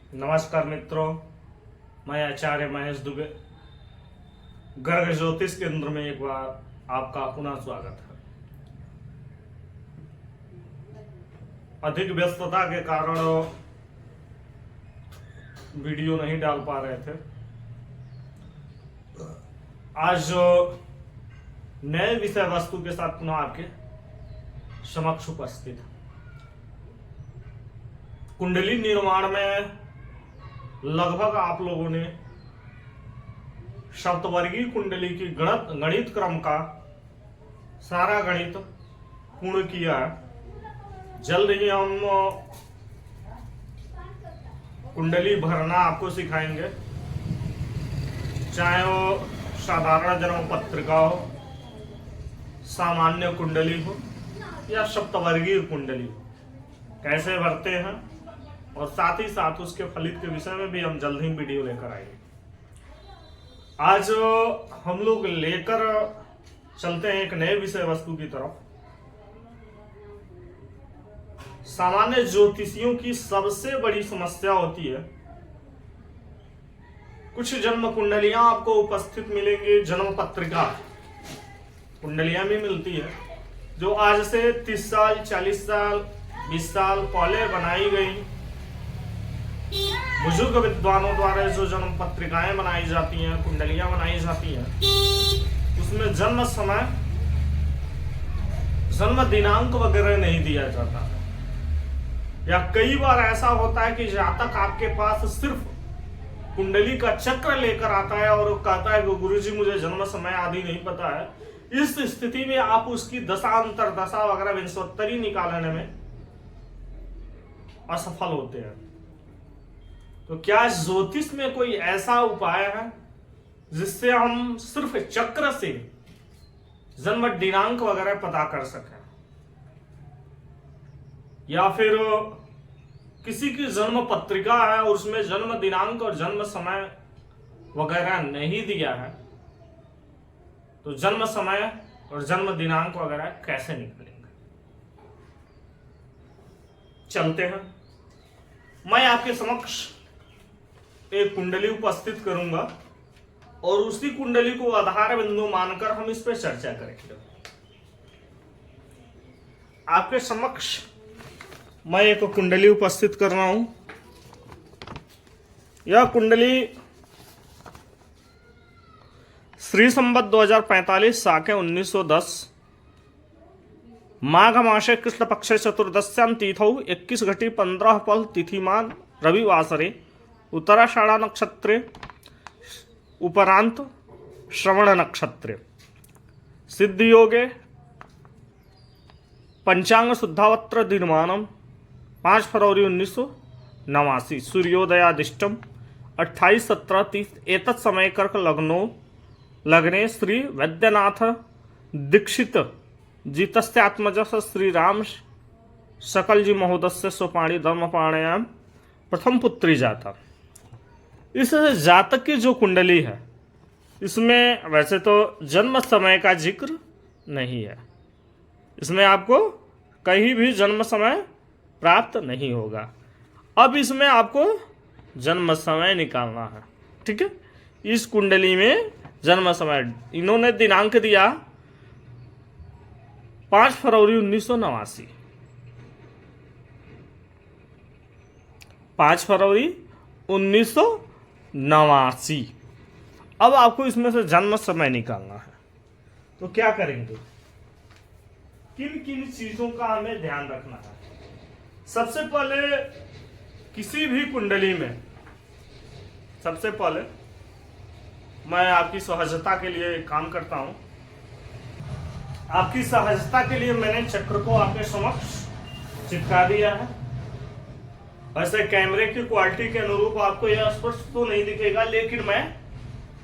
नमस्कार मित्रों, मैं आचार्य महेश दुबे गर्ग ज्योतिष केंद्र में एक बार आपका पुनः स्वागत है। अधिक व्यस्तता के कारण वीडियो नहीं डाल पा रहे थे। आज नए विषय वस्तु के साथ पुनः आपके समक्ष उपस्थित है। कुंडली निर्माण में लगभग आप लोगों ने सप्तवर्गीय कुंडली की गणित क्रम का सारा गणित पूर्ण किया है। जल्द ही हम कुंडली भरना आपको सिखाएंगे, चाहे वो साधारण जन्म पत्रिका हो, सामान्य कुंडली हो या सप्तवर्गीय कुंडली हो, कैसे भरते हैं और साथ ही साथ उसके फलित के विषय में भी हम जल्द ही वीडियो लेकर आएंगे। आज हम लोग लेकर चलते हैं एक नए विषय वस्तु की तरफ। सामान्य ज्योतिषियों की सबसे बड़ी समस्या होती है, कुछ जन्म कुंडलियां आपको उपस्थित मिलेंगी, जन्म पत्रिका कुंडलियां भी मिलती है जो आज से 30 साल 40 साल 20 साल पहले बनाई गई बुजुर्ग विद्वानों द्वारा जो जन्म पत्रिकाएं बनाई जाती हैं, कुंडलियां बनाई जाती हैं, उसमें जन्म समय, जन्म दिनांक वगैरह नहीं दिया जाता है। या कई बार ऐसा होता है कि जातक आपके पास सिर्फ कुंडली का चक्र लेकर आता है और कहता है कि गुरुजी मुझे जन्म समय आदि नहीं पता है। इस स्थिति में आप उसकी दशा अंतर दशा वगैरह विंशोत्तरी निकालने में असफल होते हैं। तो क्या ज्योतिष में कोई ऐसा उपाय है जिससे हम सिर्फ चक्र से जन्म दिनांक वगैरह पता कर सकें, या फिर किसी की जन्म पत्रिका है और उसमें जन्म दिनांक और जन्म समय वगैरह नहीं दिया है, तो जन्म समय और जन्म दिनांक वगैरह कैसे निकलेंगे? चलते हैं। मैं आपके समक्ष एक कुंडली उपस्थित करूंगा और उसी कुंडली को आधार बिंदु मानकर हम इस पर चर्चा करेंगे। आपके समक्ष मैं एक कुंडली उपस्थित कर रहा हूं। यह कुंडली श्री संवत 2045 साके 1910 माघ मासे कृष्ण पक्षे चतुर्दश्याम तिथौ 21 घटी 15 पल तिथिमान रविवासरे उत्तराषाढ़ा नक्षत्रे उपरांत श्रवण नक्षत्रे सिद्धि योगे पंचांग शुद्धावत्र दिनमानम 5 फरवरी 1989 सूर्योदयादिष्टम 28-17-30 एतत् समय कर्क लग्ने श्री वैद्यनाथ दीक्षित जीतस्यात्मजस श्री राम सकल जी महोदय स्वपाणी धर्मपाणयाम प्रथम पुत्री जाता। इस जातक की जो कुंडली है, इसमें वैसे तो जन्म समय का जिक्र नहीं है, इसमें आपको कहीं भी जन्म समय प्राप्त नहीं होगा। अब इसमें आपको जन्म समय निकालना है, ठीक है। इस कुंडली में जन्म समय इन्होंने दिनांक दिया 5 फरवरी 1989, 5 फरवरी 1989। अब आपको इसमें से जन्म समय निकालना है, तो क्या करेंगे? किन किन चीजों का हमें ध्यान रखना है? सबसे पहले किसी भी कुंडली में, सबसे पहले मैं आपकी सहजता के लिए एक काम करता हूं। आपकी सहजता के लिए मैंने चक्र को आपके समक्ष चिपका दिया है। वैसे कैमरे की क्वालिटी के अनुरूप आपको यह स्पष्ट तो नहीं दिखेगा, लेकिन मैं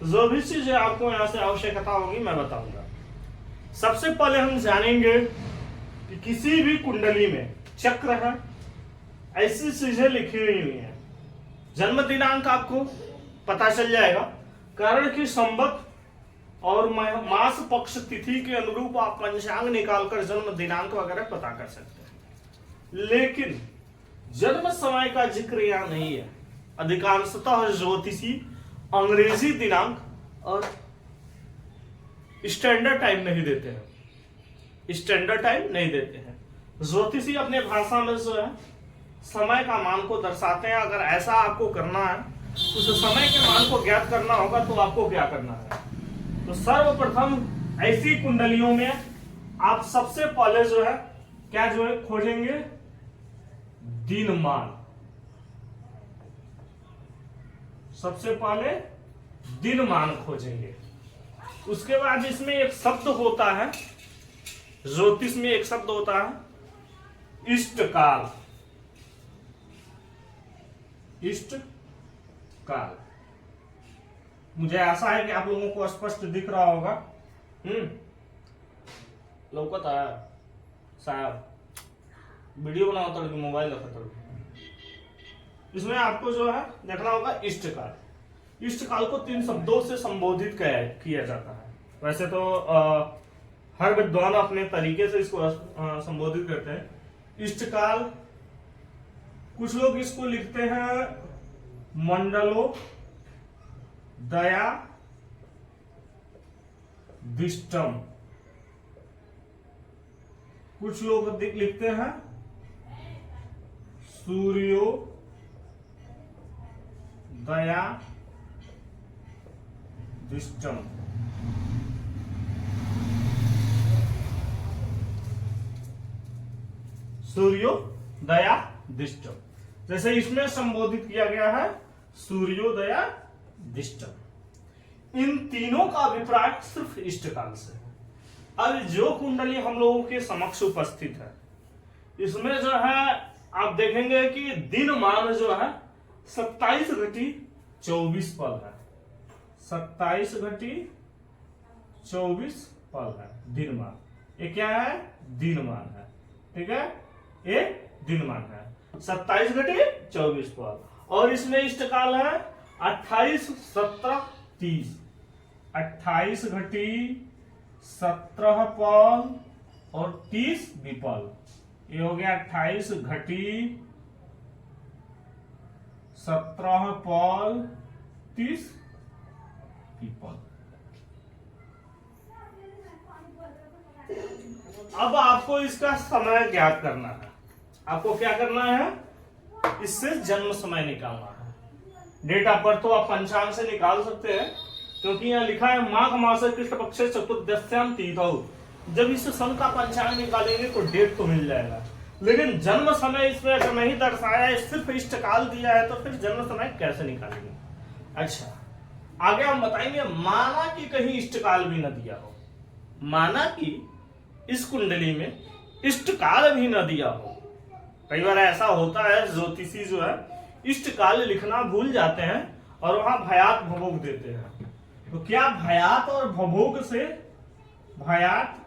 जो भी चीजें आपको यहां से आवश्यकता होगी मैं बताऊंगा। सबसे पहले हम जानेंगे कि किसी भी कुंडली में चक्र है, ऐसी चीजें लिखी हुई है। जन्म दिनांक आपको पता चल जाएगा, कारण कि संवत और मास पक्ष तिथि के अनुरूप आप पंचांग निकालकर जन्म दिनांक वगैरह पता कर सकते हैं। लेकिन जन्म समय का जिक्र यहां नहीं है। अधिकांशतः ज्योतिषी अंग्रेजी दिनांक और स्टैंडर्ड टाइम नहीं देते हैं, स्टैंडर्ड टाइम नहीं देते हैं। ज्योतिषी अपने भाषा में जो है समय का मान को दर्शाते हैं। अगर ऐसा आपको करना है, उस समय के मान को ज्ञात करना होगा, तो आपको क्या करना है? तो सर्वप्रथम ऐसी कुंडलियों में आप सबसे पहले जो है क्या जो है खोजेंगे? दिनमान। सबसे पहले दिनमान खोजेंगे। उसके बाद इसमें एक शब्द होता है, ज्योतिष में एक शब्द होता है इष्टकाल। इष्टकाल, मुझे आशा है कि आप लोगों को स्पष्ट दिख रहा होगा। लौकत आया साहब, वीडियो बनाओ तो मोबाइल रखा तो। इसमें आपको जो है देखना होगा इष्टकाल। इष्टकाल को 3 शब्दों से संबोधित किया जाता है। वैसे तो हर विद्वान अपने तरीके से इसको संबोधित करते हैं। इष्टकाल, कुछ लोग इसको लिखते हैं मंडलो दया दिष्टम, कुछ लोग लिखते हैं सूर्यो दया दिष्टम। सूर्योदया दिष्टम, जैसे इसमें संबोधित किया गया है सूर्योदया दिष्टम। इन तीनों का अभिप्राय सिर्फ इष्टकाल से। अब जो कुंडली हम लोगों के समक्ष उपस्थित है, इसमें जो है आप देखेंगे कि दिन मान जो है 27 घटी 24 पल है। 27 घटी 24 पल है दिन मान। ये क्या है? दिन मान है। ठीक है, ये दिन मान है। 27 घटी 24 पल। और इसमें इष्टकाल है 28 17 30। 28 घटी 17 पल और 30 विपल। ये हो गया 28 घटी 17 पल 30 विपल। अब आपको इसका समय ज्ञात करना है। आपको क्या करना है? इससे जन्म समय निकालना है। डेट ऑफ बर्थ तो आप पंचांग से निकाल सकते हैं, क्योंकि यहाँ लिखा है माघ मास कृष्ण पक्ष चतुर्दश्याम तिथौ। जब इस सन का पंचांग निकालेंगे तो डेट तो मिल जाएगा, लेकिन जन्म समय इसमें अगर नहीं दर्शाया है, सिर्फ इष्टकाल दिया है, तो फिर जन्म समय कैसे निकालेंगे? अच्छा, आगे हम बताएंगे माना कि कहीं इष्टकाल भी न दिया हो, माना कि इस कुंडली में इष्टकाल भी न दिया हो। कई बार ऐसा होता है, ज्योतिषी जो है इष्टकाल लिखना भूल जाते हैं और वहां भयात भभोग देते हैं। तो क्या भयात और भभोग से, भयात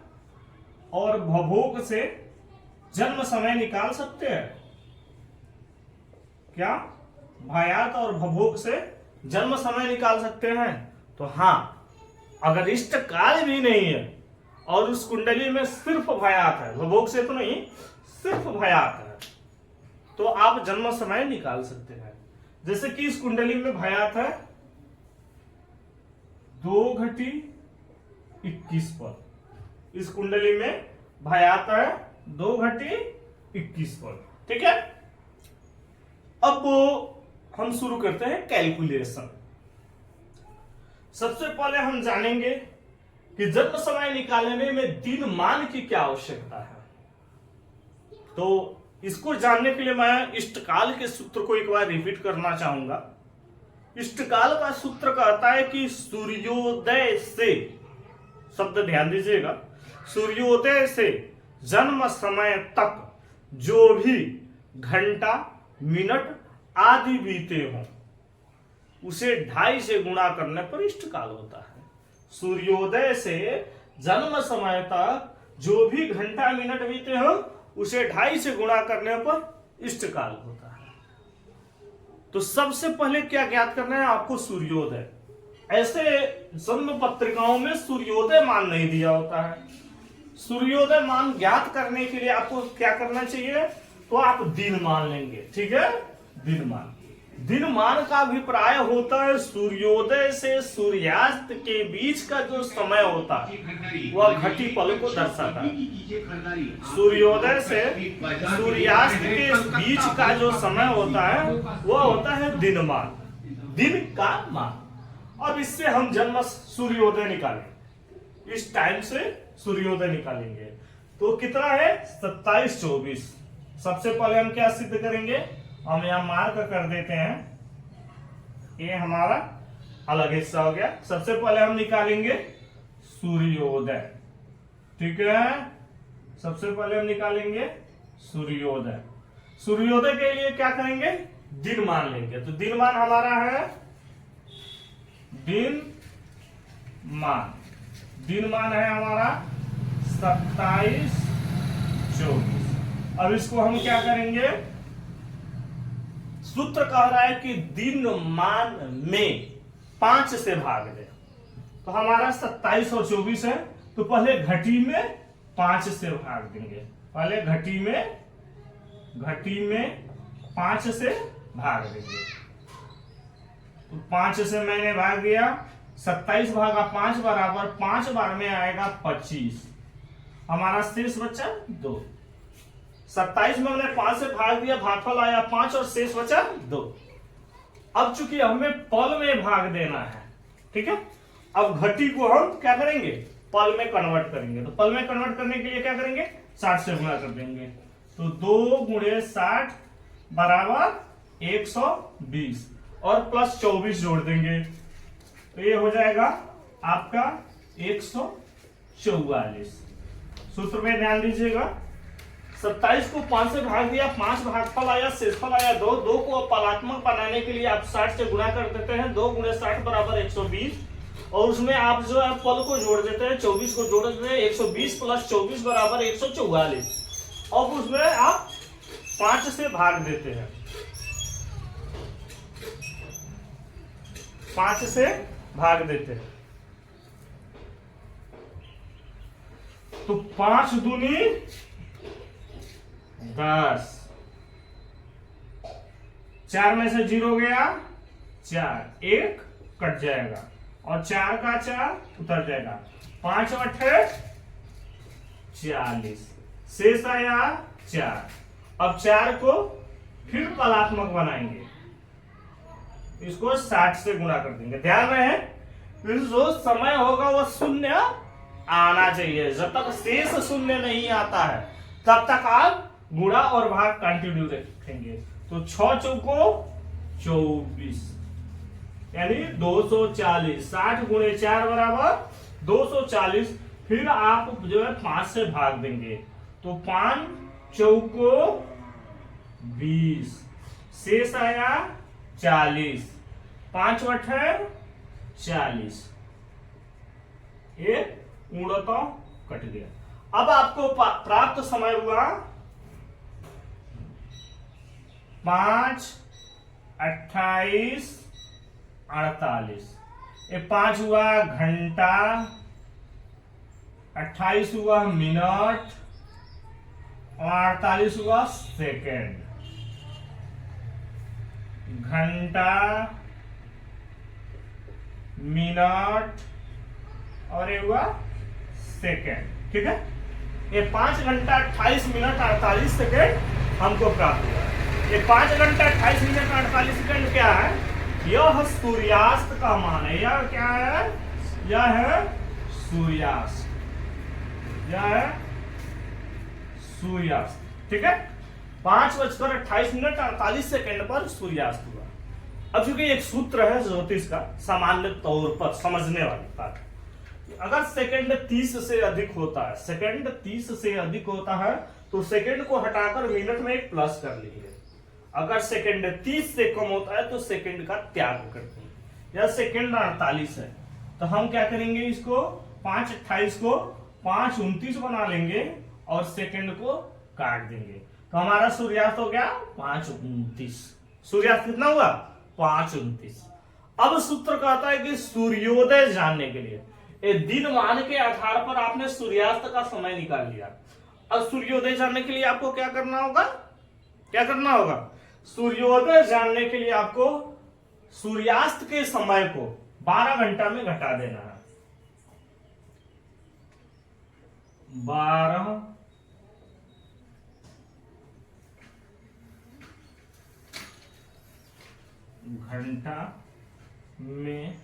और भभोग से जन्म समय निकाल सकते हैं? क्या भयात और भभोग से जन्म समय निकाल सकते हैं? तो हाँ, अगर इष्टकाल भी नहीं है और उस कुंडली में सिर्फ भयात है, भभोग से तो नहीं, सिर्फ भयात है, तो आप जन्म समय निकाल सकते हैं। जैसे कि इस कुंडली में भयात है 2 घटी 21 पल। इस कुंडली में भयात है 2 घटी 21 पल। ठीक है, अब हम शुरू करते हैं कैलकुलेशन। सबसे पहले हम जानेंगे कि जन्म समय निकालने में दिन मान की क्या आवश्यकता है। तो इसको जानने के लिए मैं इष्टकाल के सूत्र को एक बार रिपीट करना चाहूंगा। इष्टकाल का सूत्र कहता है कि सूर्योदय से, शब्द ध्यान दीजिएगा, सूर्योदय से जन्म समय तक जो भी घंटा मिनट आदि बीते हों, उसे 2.5 से गुणा करने पर इष्टकाल होता है। सूर्योदय से जन्म समय तक जो भी घंटा मिनट बीते हो, उसे 2.5 से गुणा करने पर इष्टकाल होता है। तो सबसे पहले क्या ज्ञात करना है आपको? सूर्योदय। ऐसे जन्म पत्रिकाओं में सूर्योदय मान नहीं दिया होता है। सूर्योदय मान ज्ञात करने के लिए आपको क्या करना चाहिए? तो आप दिन मान लेंगे। ठीक है, दिन मान। दिनमान का अभिप्राय होता है सूर्योदय से सूर्यास्त के बीच का जो समय होता है वह घटी पल को दर्शाता है। सूर्योदय से सूर्यास्त के बीच का जो समय होता है वह होता है दिनमान, दिन का मान। अब इससे हम जन्म सूर्योदय निकालेंगे, इस टाइम से सूर्योदय निकालेंगे तो कितना है 27-24। सबसे पहले हम क्या सिद्ध करेंगे, हम यहां मार्क कर देते हैं, ये हमारा अलग हिस्सा हो गया। सबसे पहले हम निकालेंगे सूर्योदय, ठीक है। सबसे पहले हम निकालेंगे सूर्योदय। सूर्योदय के लिए क्या करेंगे, दिन मान लेंगे। तो दिन मान हमारा है दिन मान है हमारा 27-24। अब इसको हम क्या करेंगे, सूत्र कह रहा है कि दिन मान में 5 से भाग दे। तो हमारा 27 और 24 है, तो पहले घटी में 5 से भाग देंगे। पहले घटी में 5 से भाग देंगे। तो 5 से मैंने भाग दिया, 27 भागा 5 बराबर 5 बार में आएगा 25। हमारा शेष बचा 2। 27 में हमने 5 से भाग दिया, भागफल आया 5 और शेष बचा 2। अब चूंकि हमें पल में भाग देना है, ठीक है, अब घटी को हम क्या करेंगे, पल में कन्वर्ट करेंगे। तो पल में कन्वर्ट करने के लिए क्या करेंगे, 60 से गुणा कर देंगे। तो 2 गुणे 60 बराबर 120 और प्लस 24 जोड़ देंगे, तो ये हो जाएगा आपका 144। सूत्र में ध्यान दीजिएगा, 27 को 5 से भाग दिया, 5 भागफल आया, शेषफल आया 2। 2 को पलात्मक बनाने के लिए आप 60 से गुणा कर देते हैं। 2 गुणे 60 बराबर 120 और उसमें आप जो है पल को जोड़ देते हैं, 24 को जोड़ देते हैं। 120 प्लस 24 बराबर 144। अब उसमें आप 5 से भाग देते हैं, 5 से भाग देते हैं। तो 5 दूनी 10, 4 में से 0 गया 4, 1 कट जाएगा और 4 का 4 उतर जाएगा। 5 और 8 40, शेष आया 4। अब 4 को फिर कलात्मक बनाएंगे, इसको 60 से गुणा कर देंगे। ध्यान रहे जो समय होगा वह शून्य आना चाहिए। जब तक शेष शून्य नहीं आता है तब तक आप गुणा और भाग कंटिन्यू रखेंगे। तो 6 चौको 24 यानी 240। 60 गुणे 4 बराबर 240। फिर आप जो है 5 से भाग देंगे, तो 5 चौको 20, शेष आया 40। 5 8 40, ये उड़ता कट गया। अब आपको प्राप्त समय हुआ 5 28 48। ये 5 हुआ घंटा, 28 हुआ मिनट और 48 हुआ सेकेंड। घंटा, मिनट और ये हुआ सेकेंड, ठीक है। ये 5 घंटा 28 मिनट 48 सेकेंड हमको प्राप्त हुआ। ये 5 घंटा 28 मिनट 48 सेकेंड क्या है, यह सूर्यास्त का मान है। यह क्या है, यह है सूर्यास्त, यह है सूर्यास्त, ठीक है। 5:28 पर सूर्यास्त हुआ। अब चूंकि एक सूत्र है ज्योतिष का, सामान्य तौर पर समझने वाली बात, अगर सेकंड 30 से अधिक होता है, सेकंड 30 से अधिक होता है तो सेकंड को हटाकर मिनट में एक प्लस कर लीजिए। अगर सेकंड 30 से कम होता है तो सेकंड का त्याग करते हैं। या सेकंड 48 है तो हम क्या करेंगे, इसको 5:28 को 5:29 बना लेंगे और सेकंड को काट देंगे। तो हमारा सूर्यास्त हो गया 5:29। सूर्यास्त कितना हुआ 5:29। अब सूत्र कहता है कि सूर्योदय जानने के लिए दिन मान के आधार पर आपने सूर्यास्त का समय निकाल लिया। अब सूर्योदय जानने के लिए आपको क्या करना होगा, क्या करना होगा, सूर्योदय जानने के लिए आपको सूर्यास्त के समय को 12 घंटा में घटा देना है। 12 घंटा में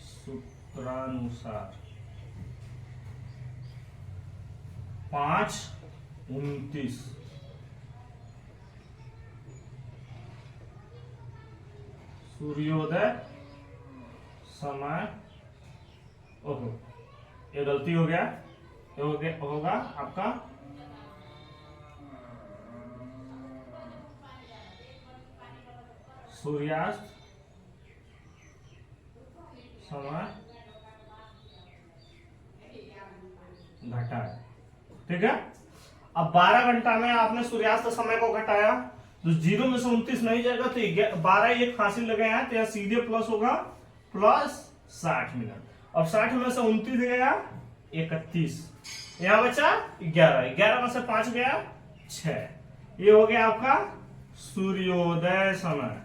सूत्रानुसार 5:29 सूर्योदय समय। ओहो, ये गलती हो गया, होगा आपका सूर्यास्त समय घटा है। ठीक है, अब 12 घंटा में आपने सूर्यास्त समय को घटाया तो 0 में से 29 नहीं जाएगा तो 12 एक फांसी लगे हैं तो यह सीधे प्लस होगा प्लस 60 मिनट। अब 60 में से 29 गया 31, यहां बचा 11, 11 में से 5 गया 6। ये हो गया आपका सूर्योदय समय।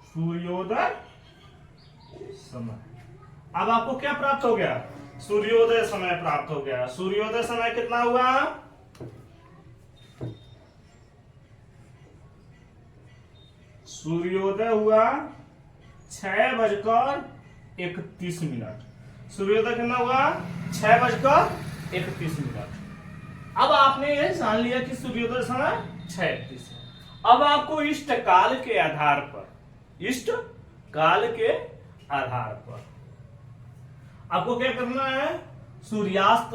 सूर्योदय समय। अब आपको क्या प्राप्त हो गया? सूर्योदय समय प्राप्त हो गया। सूर्योदय समय कितना हुआ? सूर्योदय हुआ 6:31। सूर्योदय कितना हुआ? 6:31। अब आपने ये जान लिया कि सूर्योदय समय 6:31 है। अब आपको इष्ट काल के आधार पर, इष्ट काल के आधार पर आपको क्या करना है? सूर्यास्त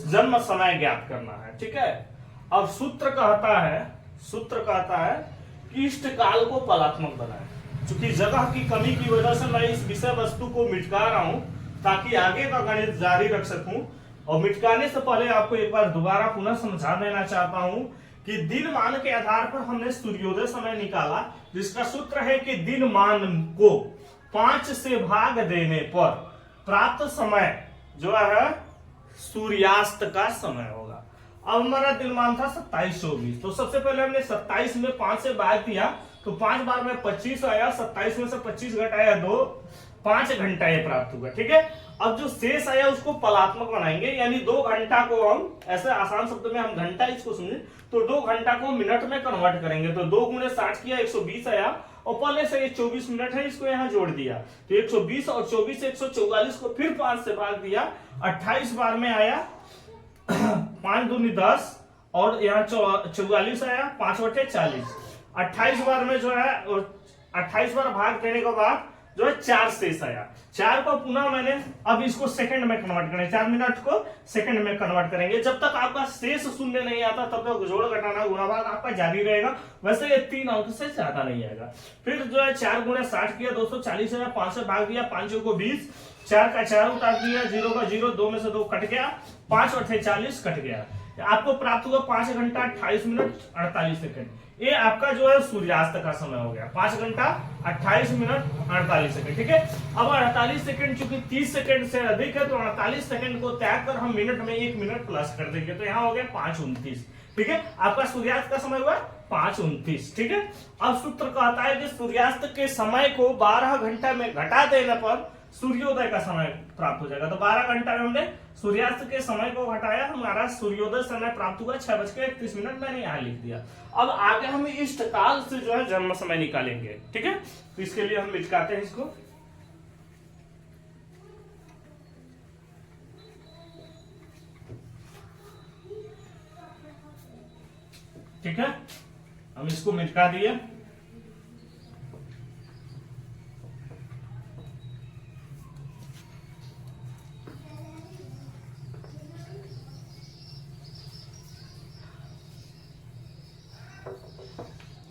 जन्म समय ज्ञात करना है। ठीक है, अब सूत्र कहता है कि इष्ट काल को फलात्मक बनाए। चूंकि जगह की कमी की वजह से मैं इस विषय वस्तु को मिटका रहा हूं ताकि आगे का गणित जारी रख सकूं। और मिटकाने से पहले आपको एक बार दोबारा पुनः समझा देना चाहता हूं कि दिन मान के आधार पर हमने सूर्योदय समय निकाला, जिसका सूत्र है कि दिन मान को 5 से भाग देने पर प्राप्त समय जो है सूर्यास्त का समय होगा। अब हमारा दिन मान था 27-24, तो सबसे पहले हमने 27 में 5 से भाग दिया तो 5 बार में 25 आया, 27 में से 25 घटाया 2, 5 घंटा ये प्राप्त हुआ। ठीक है, अब जो शेष आया उसको फलात्मक बनाएंगे, यानी 2 घंटा को हम ऐसे आसान शब्द में हम घंटा इसको समझे तो 2 घंटा को मिनट में कन्वर्ट करेंगे। तो 2 गुणे 60 किया 120 आया, और पहले से ये 24 मिनट है इसको यहाँ जोड़ दिया तो 120 और 24 से 144 को फिर 5 से भाग दिया, 28 बार में आया 5 दूनी 10 और यहाँ 44 आया 5/40। 28 बार में जो है 28 बार भाग देने के बाद जो है 4 शेष आया। 4 को पुनः मैंने अब इसको सेकंड में कन्वर्ट करेंगे, 4 मिनट को सेकंड में कन्वर्ट करेंगे। जब तक आपका शेष शून्य नहीं आता तब तक जोड़ घटाना गुणा भाग आपका जारी रहेगा। वैसे ये 3 अंक से ज्यादा नहीं आएगा। फिर जो है 4 गुणे 60 किया 240 है, 5 से भाग दिया 5 को 20, 4 का 4 उतार दिया, 0 का 0, 2 में से 2 कट गया, 5/40 कट गया। आपको प्राप्त हुआ 5 घंटा 28 मिनट 48 सेकंड। ये आपका जो है सूर्यास्त का समय हो गया, 5 घंटा 28 मिनट 48 सेकंड। ठीक है, अब 48 सेकंड चूंकि 30 सेकंड से अधिक है तो 48 सेकंड को त्याग कर हम मिनट में 1 मिनट प्लस कर देंगे, तो यहाँ हो गया 5:29। ठीक है, आपका सूर्यास्त का समय हुआ 5:29। ठीक है, अब सूत्र कहता है कि सूर्यास्त के समय को 12 घंटा में घटा देने पर सूर्योदय का समय प्राप्त हो जाएगा। तो 12 घंटा में हमने सूर्यास्त के समय को घटाया, हमारा सूर्योदय समय प्राप्त हुआ 6:31। मैंने यहाँ लिख दिया। अब आगे हम इष्ट काल से जो है जन्म समय निकालेंगे। ठीक है, तो इसके लिए हम मिटकाते हैं इसको। ठीक है, हम इसको मिटका दिए।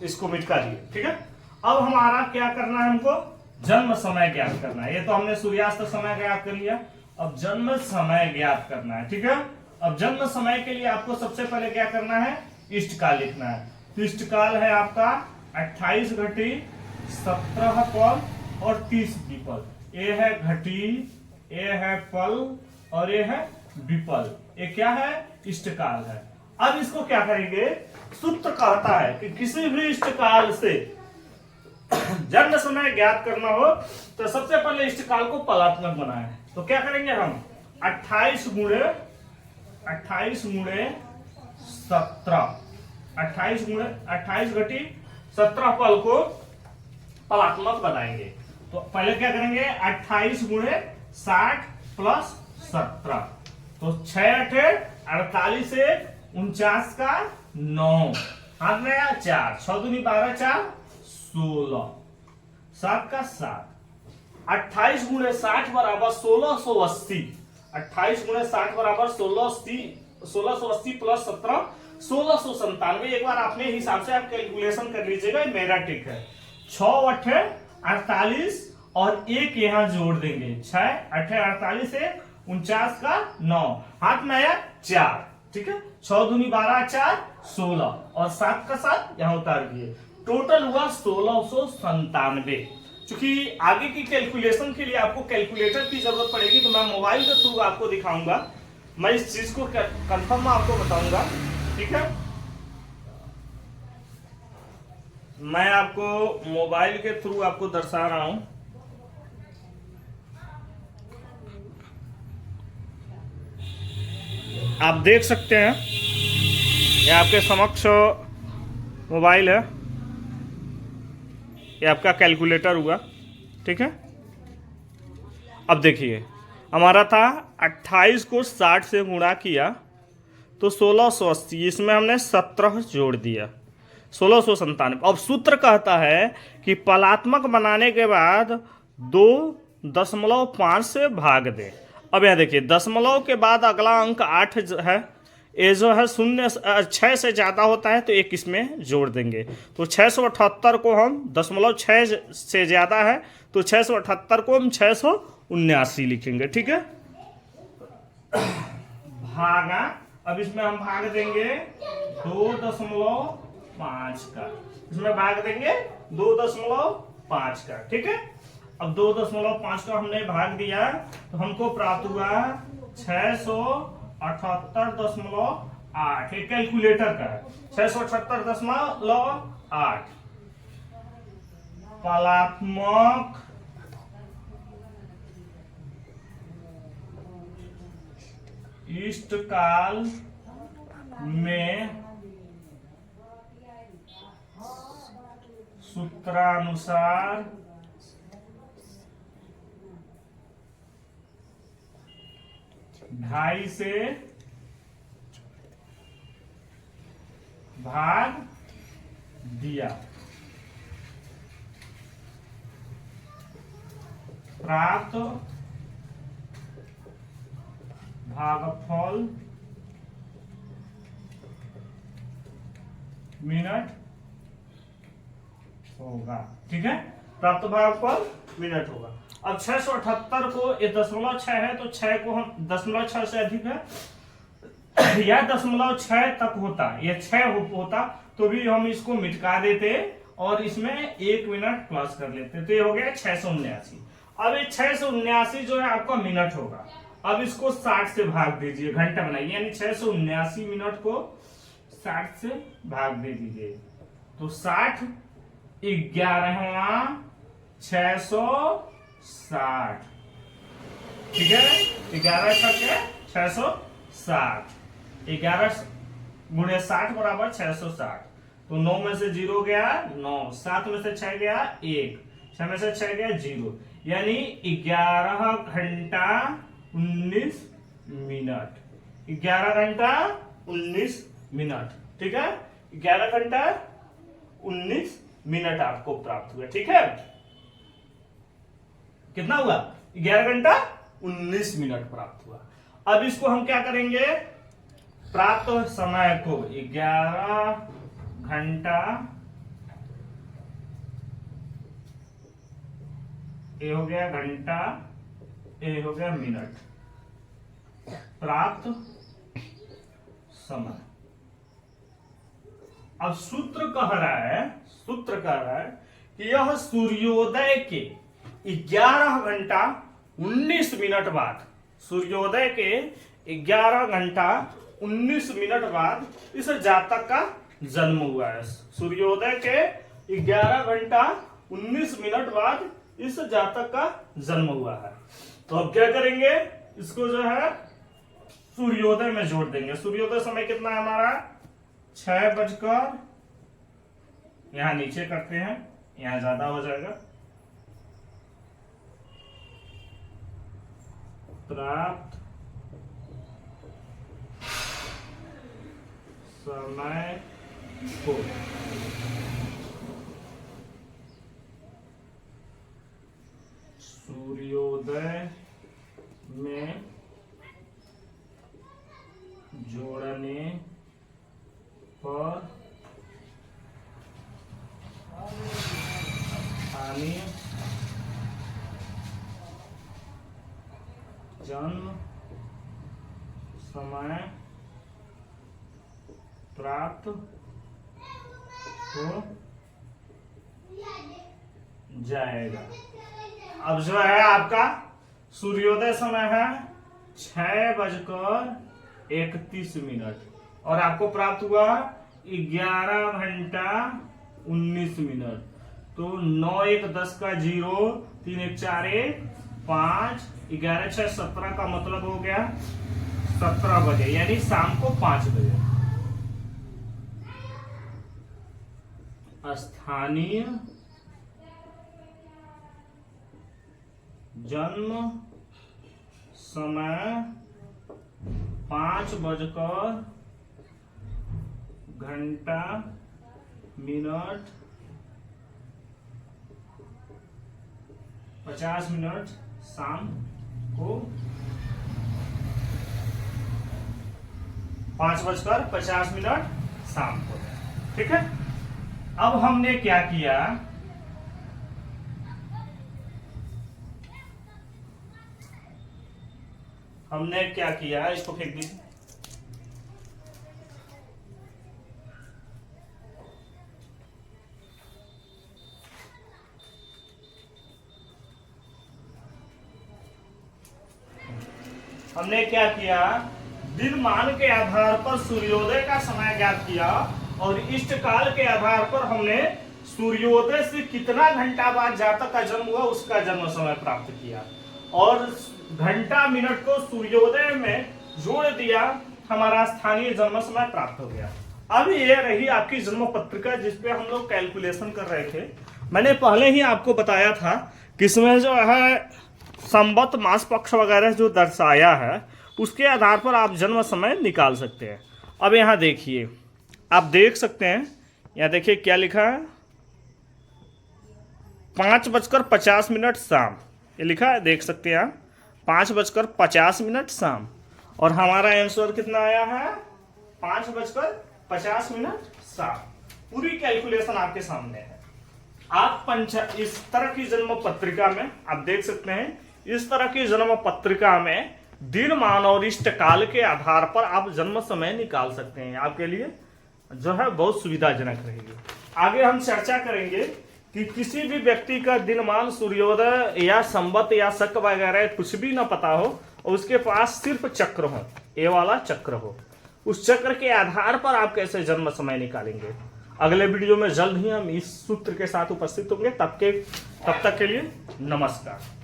इसको मिटका दिए। ठीक है, अब हमारा क्या करना है? हमको जन्म समय ज्ञात करना है। ये तो हमने सूर्यास्त समय ज्ञात कर लिया, अब जन्म समय ज्ञात करना है। ठीक है, अब जन्म समय के लिए आपको सबसे पहले क्या करना है? इष्ट काल लिखना है। तो इष्ट काल है आपका 28 घटी 17 पल और 30 विपल। ये है घटी, ये है पल और ये है विपल। ये क्या है? इष्ट काल है। अब इसको क्या करेंगे, सूत्र कहता है कि किसी भी इष्टकाल से जन्म समय ज्ञात करना हो तो सबसे पहले इष्टकाल को पलात्मक बनाए। तो क्या करेंगे हम 28 गुणे 17 28 घटी 17 पल को पलात्मक बनाएंगे। तो पहले क्या करेंगे 28 गुणे 60 प्लस 17, तो 6 48 से 49 का 9, हाथ में आया 4, 6 दूनी 12 4 16, 7 का 7, 28 गुणे 60 बराबर 1680, 28 गुणे 60 बराबर 1680 प्लस 17 1697। एक बार अपने हिसाब से आप कैलकुलेशन कर लीजिएगा, मेरा टिक है। 6 8 48 और 1 यहाँ जोड़ देंगे, 6 8 48 से 49 का 9, हाथ में आया 4, ठीक है। 6 दूनी 12 4 16 और 7 का 7 यहाँ उतार दिए, टोटल हुआ 1697। चूंकि आगे की कैलकुलेशन के लिए आपको कैलकुलेटर की जरूरत पड़ेगी, तो मैं मोबाइल के थ्रू आपको दिखाऊंगा, मैं इस चीज को कंफर्म आपको बताऊंगा, ठीक है। मैं आपको मोबाइल के थ्रू आपको दर्शा रहा हूं। आप देख सकते हैं, ये आपके समक्ष मोबाइल है, ये आपका कैलकुलेटर हुआ, ठीक है। अब देखिए हमारा था 28 को 60 से गुणा किया तो 1680, इसमें हमने 17 जोड़ दिया, 1697। अब सूत्र कहता है कि पलात्मक बनाने के बाद 2.5 से भाग दे। अब यहाँ देखिए दशमलव के बाद अगला अंक 8 है, ये जो है 6 से ज़्यादा होता है तो एक इसमें जोड़ देंगे। तो 678 को हम 0.6 से ज़्यादा है तो 678 को हम 679 लिखेंगे, ठीक है। भागा, अब इसमें हम भाग देंगे 2.5 का, इसमें भाग देंगे 2.5 का, ठीक है। अब 2.5 का हमने भाग दिया तो हमको प्राप्त हुआ 678.8, ये कैलकुलेटर का है, 678.8। पलात्मक इष्टकाल में सूत्रानुसार ढाई से भाग दिया, प्राप्त भागफल मिनट होगा, ठीक है। प्राप्त भागफल मिनट होगा। अब 678 को ये 0.6 है तो 6 को हम 0.6 से अधिक है या 0.6 तक होता, ये 6 होता तो भी हम इसको मिटका देते और इसमें 1 मिनट प्लस कर लेते, तो ये हो गया 679। अब ये 679 जो है आपका मिनट होगा। अब इसको 60 से भाग दीजिए, घंटा बनाइए, यानी 679 मिनट को 60 से भाग दे दीजिए, तो 60 11वां 660, ठीक है। 11 660, 11 गुणे 60 बराबर 660, तो 9 में से 0 गया 9, 7 में से 6 गया 1, 6 में से 6 गया 0, यानी 11 घंटा 19 मिनट, 11 घंटा 19 मिनट, ठीक है। 11 घंटा 19 मिनट आपको प्राप्त हुआ, ठीक है। कितना हुआ 11 घंटा 19 मिनट प्राप्त हुआ। अब इसको हम क्या करेंगे, प्राप्त समय को 11 घंटा, ये हो गया घंटा, ये हो गया मिनट, प्राप्त समय। अब सूत्र कह रहा है कि यह सूर्योदय के 11 घंटा 19 मिनट बाद, सूर्योदय के 11 घंटा 19 मिनट बाद इस जातक का जन्म हुआ है। सूर्योदय के 11 घंटा 19 मिनट बाद इस जातक का जन्म हुआ है। तो अब क्या करेंगे, इसको जो है सूर्योदय में जोड़ देंगे। सूर्योदय समय कितना है हमारा 6 बजकर, यहां नीचे करते हैं, यहां ज्यादा हो जाएगा। प्राप्त समय को सूर्योदय में जोड़ने पर स्थानीय जन्म समय प्राप्त हो जाएगा। अब जो है आपका सूर्योदय समय है 6:31 और आपको प्राप्त हुआ 11 घंटा 19 मिनट। तो 9 1 10 का 0, 3 1 4 1 5, 11 6 17 का मतलब हो गया 17 बजे, यानी शाम को 5 बजे। स्थानीय जन्म समय 5 बजकर घंटा मिनट 50 मिनट शाम को 5:50 शाम को। ठीक है, अब हमने क्या किया, इसको फेंक दीजिए। हमने क्या किया, दिनमान के आधार पर सूर्योदय का समय ज्ञात किया और इष्ट काल के आधार पर हमने सूर्योदय से कितना घंटा बाद जातक का जन्म हुआ उसका जन्म समय प्राप्त किया और घंटा मिनट को सूर्योदय में जोड़ दिया, हमारा स्थानीय जन्म समय प्राप्त हो गया। अब ये रही आपकी जन्म पत्रिका जिसपे हम लोग कैलकुलेशन कर रहे थे। मैंने पहले ही आपको बताया था कि इसमें जो है संवत मास पक्ष वगैरह जो दर्शाया है उसके आधार पर आप जन्म समय निकाल सकते हैं। अब यहाँ देखिए, आप देख सकते हैं, यहाँ देखिए क्या लिखा है, 5:50 शाम, ये लिखा है, देख सकते हैं आप, 5:50 शाम। और हमारा आंसर कितना आया है 5:50 शाम। पूरी कैलकुलेशन आपके सामने है। आप इस तरह की जन्म पत्रिका में आप देख सकते हैं, इस तरह की जन्म पत्रिका में दिन मान और इष्ट काल के आधार पर आप जन्म समय निकाल सकते हैं। आपके लिए जो है बहुत सुविधाजनक रहेगी। आगे हम चर्चा करेंगे कि किसी भी व्यक्ति का दिनमान, सूर्योदय या संवत या शक वगैरह कुछ भी ना पता हो और उसके पास सिर्फ चक्र हो, ये वाला चक्र हो, उस चक्र के आधार पर आप कैसे जन्म समय निकालेंगे। अगले वीडियो में जल्द ही हम इस सूत्र के साथ उपस्थित होंगे। तब तक के लिए नमस्कार।